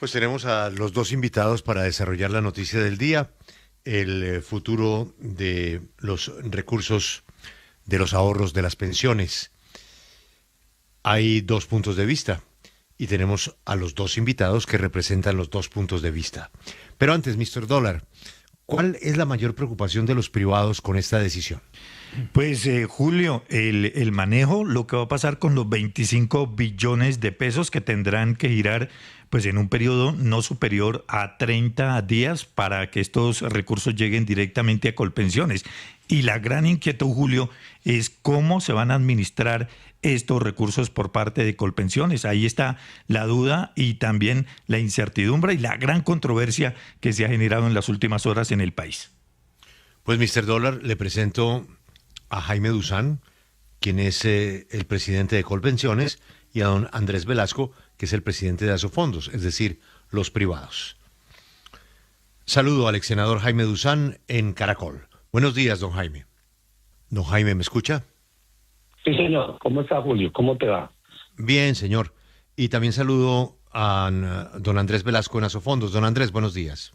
Pues tenemos a los dos invitados para desarrollar la noticia del día, el futuro de los recursos de los ahorros de las pensiones. Hay dos puntos de vista y tenemos a los dos invitados que representan los dos puntos de vista. Pero antes, Mr. Dólar, ¿cuál es la mayor preocupación de los privados con esta decisión? Pues Julio, el manejo, lo que va a pasar con los 25 billones de pesos que tendrán que girar pues en un periodo no superior a 30 días para que estos recursos lleguen directamente a Colpensiones. Y la gran inquietud, Julio, es cómo se van a administrar estos recursos por parte de Colpensiones. Ahí está la duda y también la incertidumbre y la gran controversia que se ha generado en las últimas horas en el país. Pues, Mr. Dólar, le presento a Jaime Duzán, quien es el presidente de Colpensiones, y a don Andrés Velasco, que es el presidente de Asofondos, es decir, los privados. Saludo al ex senador Jaime Duzán en Caracol. Buenos días, don Jaime. Don Jaime, ¿me escucha? Sí, señor. ¿Cómo está, Julio? ¿Cómo te va? Bien, señor. Y también saludo a don Andrés Velasco en Asofondos. Don Andrés, buenos días.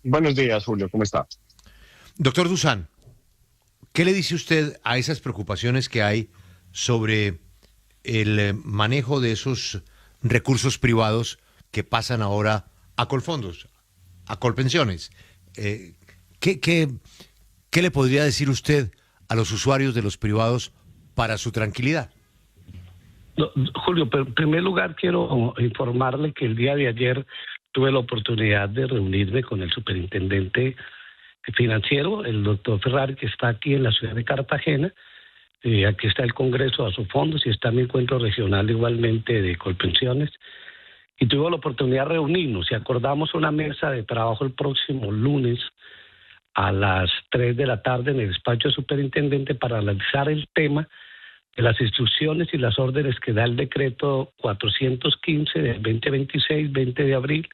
Buenos días, Julio. ¿Cómo está? Doctor Duzán, ¿qué le dice usted a esas preocupaciones que hay sobre el manejo de esos recursos privados que pasan ahora a Colfondos, a Colpensiones? ¿Qué le podría decir usted a los usuarios de los privados para su tranquilidad? No, Julio, pero en primer lugar quiero informarle que el día de ayer tuve la oportunidad de reunirme con el superintendente financiero, el doctor Ferrari, que está aquí en la ciudad de Cartagena. Aquí está el Congreso de Asofondos y está mi encuentro regional igualmente de Colpensiones. Y tuve la oportunidad de reunirnos y acordamos una mesa de trabajo el próximo lunes a las 3 de la tarde en el despacho del superintendente para analizar el tema de las instrucciones y las órdenes que da el decreto 415 del 2026, 20 de abril,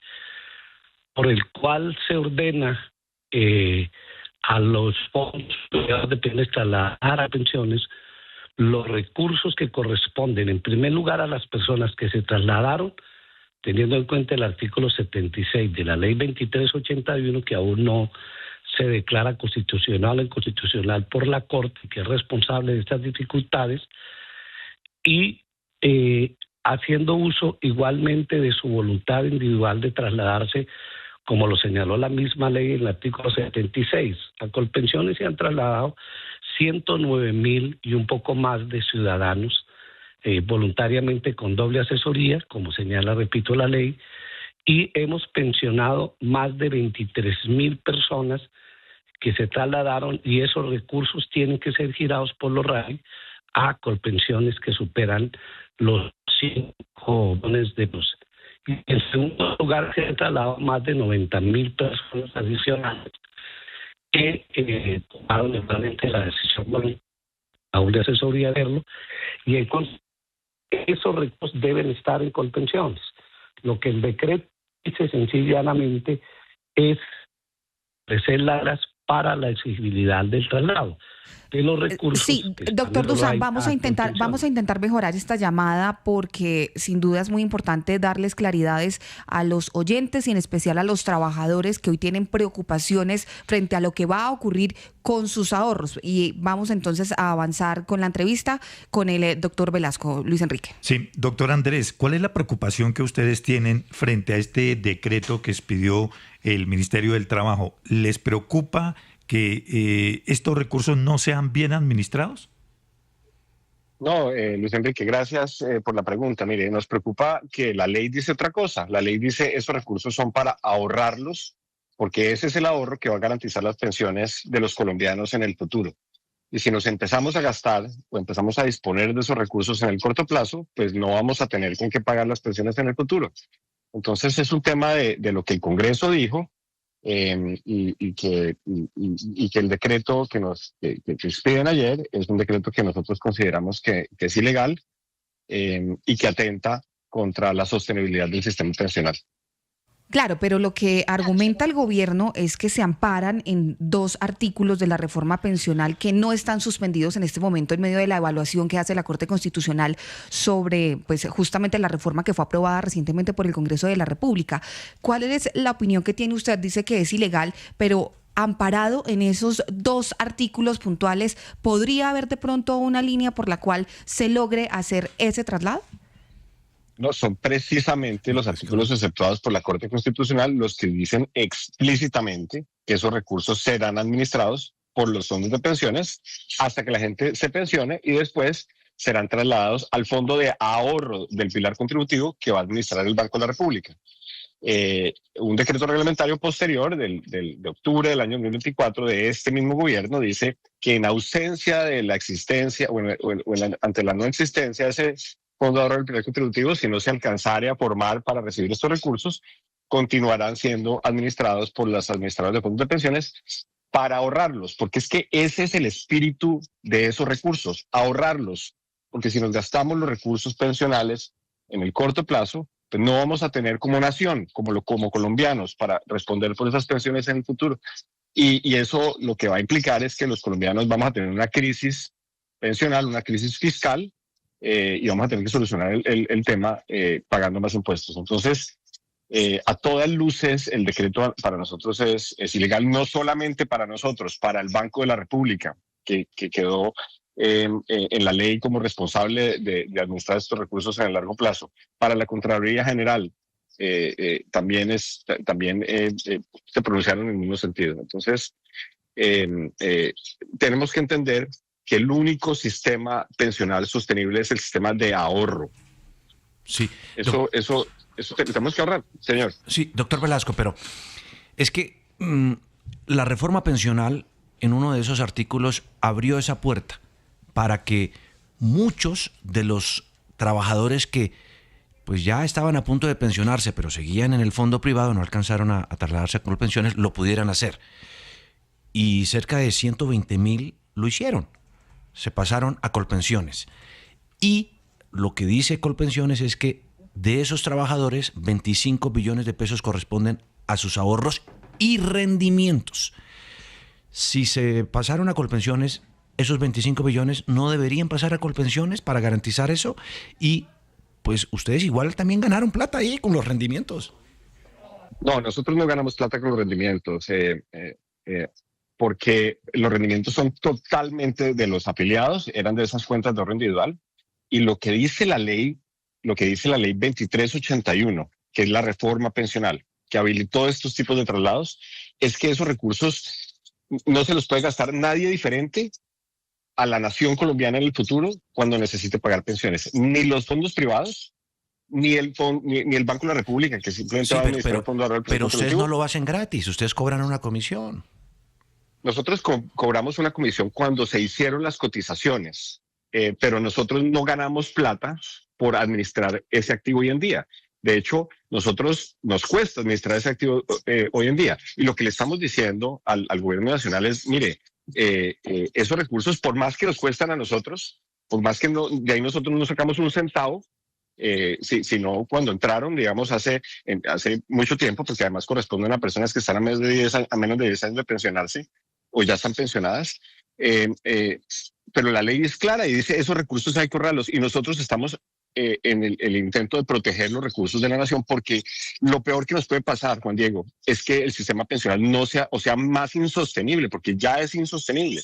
por el cual se ordena a los fondos de pensiones trasladar a pensiones los recursos que corresponden en primer lugar a las personas que se trasladaron, teniendo en cuenta el artículo 76 de la ley 2381, que aún no se declara constitucional o inconstitucional por la Corte, que es responsable de estas dificultades, y haciendo uso igualmente de su voluntad individual de trasladarse, como lo señaló la misma ley en el artículo 76. A Colpensiones se han trasladado 109,000 y un poco más de ciudadanos voluntariamente con doble asesoría, como señala, repito, la ley, y hemos pensionado más de 23,000 personas que se trasladaron, y esos recursos tienen que ser girados por los RAI a Colpensiones que superan los 5 millones de pesos. En segundo lugar, se han trasladado más de 90,000 personas adicionales que tomaron realmente la decisión aún de asesoría de verlo, y entonces esos recursos deben estar en Colpensiones. Lo que el decreto dice sencillamente es ofrecer las para la exigibilidad del traslado de los recursos. Sí, doctor Duzán, vamos a intentar mejorar esta llamada porque sin duda es muy importante darles claridades a los oyentes y en especial a los trabajadores que hoy tienen preocupaciones frente a lo que va a ocurrir con sus ahorros. Y vamos entonces a avanzar con la entrevista con el doctor Velasco. Luis Enrique. Sí, doctor Andrés, ¿cuál es la preocupación que ustedes tienen frente a este decreto que expidió el Ministerio del Trabajo? ¿Les preocupa que estos recursos no sean bien administrados? No, Luis Enrique, gracias por la pregunta. Mire, nos preocupa que la ley dice otra cosa. La ley dice esos recursos son para ahorrarlos, porque ese es el ahorro que va a garantizar las pensiones de los colombianos en el futuro. Y si nos empezamos a gastar o empezamos a disponer de esos recursos en el corto plazo, pues no vamos a tener con qué pagar las pensiones en el futuro. Entonces es un tema de lo que el Congreso dijo, y que el decreto que expiden ayer es un decreto que nosotros consideramos que es ilegal y que atenta contra la sostenibilidad del sistema pensional. Claro, pero lo que argumenta el gobierno es que se amparan en 2 artículos de la reforma pensional que no están suspendidos en este momento en medio de la evaluación que hace la Corte Constitucional sobre, pues, justamente la reforma que fue aprobada recientemente por el Congreso de la República. ¿Cuál es la opinión que tiene usted? Dice que es ilegal, pero amparado en esos 2 artículos puntuales, ¿podría haber de pronto una línea por la cual se logre hacer ese traslado? No, son precisamente los artículos exceptuados por la Corte Constitucional los que dicen explícitamente que esos recursos serán administrados por los fondos de pensiones hasta que la gente se pensione y después serán trasladados al fondo de ahorro del pilar contributivo que va a administrar el Banco de la República. Un decreto reglamentario posterior de octubre del año 2024 de este mismo gobierno dice que en ausencia de la existencia ante la no existencia de ese fondo de ahorro del pilar contributivo, si no se alcanzara a formar para recibir estos recursos, continuarán siendo administrados por las administradoras de fondos de pensiones para ahorrarlos, porque es que ese es el espíritu de esos recursos, ahorrarlos, porque si nos gastamos los recursos pensionales en el corto plazo, pues no vamos a tener como nación, como colombianos, para responder por esas pensiones en el futuro. Y eso lo que va a implicar es que los colombianos vamos a tener una crisis pensional, una crisis fiscal, y vamos a tener que solucionar el tema pagando más impuestos. Entonces, a todas luces, el decreto para nosotros es ilegal, no solamente para nosotros, para el Banco de la República, que quedó en la ley como responsable de administrar estos recursos en el largo plazo, para la Contraloría General, también se pronunciaron en el mismo sentido. Entonces, tenemos que entender que el único sistema pensional sostenible es el sistema de ahorro. Sí. Eso tenemos que ahorrar, señor. Sí, doctor Velasco, pero es que la reforma pensional en uno de esos artículos abrió esa puerta para que muchos de los trabajadores que pues ya estaban a punto de pensionarse, pero seguían en el fondo privado, no alcanzaron a trasladarse a Colpensiones, lo pudieran hacer. Y cerca de 120,000 lo hicieron. Se pasaron a Colpensiones. Y lo que dice Colpensiones es que de esos trabajadores, 25 billones de pesos corresponden a sus ahorros y rendimientos. Si se pasaron a Colpensiones, esos 25 billones no deberían pasar a Colpensiones para garantizar eso. Y pues ustedes igual también ganaron plata ahí con los rendimientos. No, nosotros no ganamos plata con los rendimientos. Porque los rendimientos son totalmente de los afiliados, eran de esas cuentas de ahorro individual, y lo que dice la ley 2381, que es la reforma pensional, que habilitó estos tipos de traslados, es que esos recursos no se los puede gastar nadie diferente a la nación colombiana en el futuro cuando necesite pagar pensiones, ni los fondos privados, ni el Banco de la República, que simplemente va a administrar el fondo de ahorro. Pero ustedes no lo hacen gratis, ustedes cobran una comisión. Nosotros cobramos una comisión cuando se hicieron las cotizaciones, pero nosotros no ganamos plata por administrar ese activo hoy en día. De hecho, nosotros nos cuesta administrar ese activo hoy en día. Y lo que le estamos diciendo al gobierno nacional es, mire, esos recursos, por más que nos cuestan a nosotros, por más que de ahí nosotros no sacamos un centavo, sino cuando entraron, digamos, hace mucho tiempo, porque además corresponden a personas que están a menos de 10 años de pensionarse, o ya están pensionadas, pero la ley es clara y dice esos recursos hay que ahorrarlos, y nosotros estamos en el intento de proteger los recursos de la nación, porque lo peor que nos puede pasar, Juan Diego, es que el sistema pensional no sea más insostenible, porque ya es insostenible.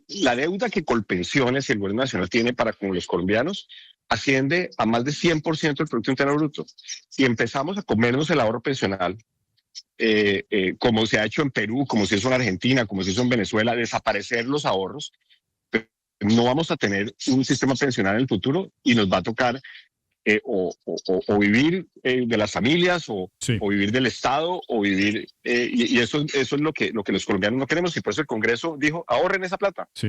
La deuda que Colpensiones y el gobierno nacional tiene para con los colombianos asciende a más de 100% del Producto Interno Bruto. Si empezamos a comernos el ahorro pensional, como se ha hecho en Perú, como se hizo en Argentina, como se hizo en Venezuela, desaparecer los ahorros, no vamos a tener un sistema pensional en el futuro y nos va a tocar o vivir de las familias o vivir del Estado o vivir y eso es lo que los colombianos no queremos, y por eso el Congreso dijo ahorren esa plata. Sí.